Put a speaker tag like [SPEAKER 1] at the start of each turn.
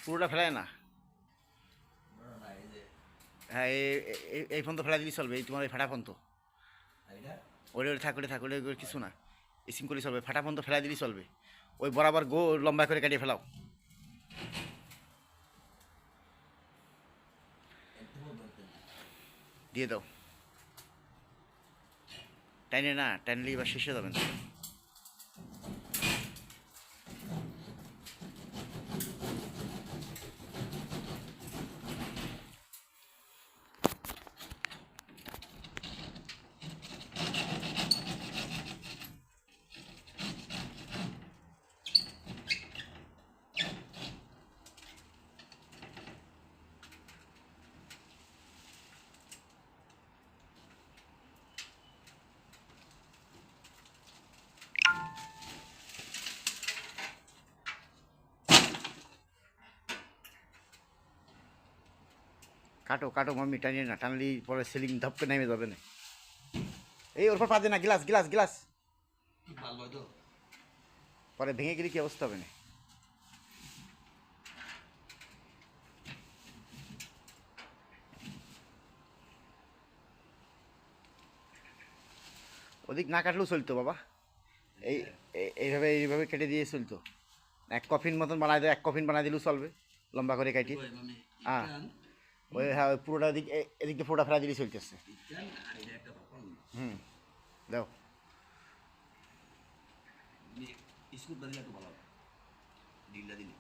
[SPEAKER 1] পুরোটা ফেলায় না। হ্যাঁ, এই ফোন তো ফেলা দিলেই চলবে, এই তোমার এই ফাটা ফোন তো ওরে থাকলে কিছু না, স্কিম করলে চলবে, ফাটা ফোন তো ফেলা দিলেই চলবে, ওই বরাবর গো লম্বা করে কাটিয়ে ফেলাও। দিয়ে দাও, টাইনে না, টাইনলে এবার শেষ হয়ে যাবেন। কাটো কাটো মাম্মি, টানিয়ে না, টানলেই পরে সিলিং ধপকে নেমে যাবে না। এই ওর পর পাচ্ছে না, গ্লাস গ্লাস গ্লাস পরে ভেঙে গেলে কি অবস্থা হবে না। ওদিক না কাটলেও চলতো বাবা, এই এইভাবে কেটে দিয়ে চলতো। এক কফিন মতন বানাই দেয়, এক কফিন বানাই দিলেও চলবে, লম্বা করে কাটি। হ্যাঁ, ওই হ্যাঁ, ওই পুরোটা দিক এদিক দিয়ে পুরোটা ফেলা দিলেই চলতেছে। হুম, দাও।
[SPEAKER 2] স্কুল দিলে একটু ভালো, ডিলটা দিলে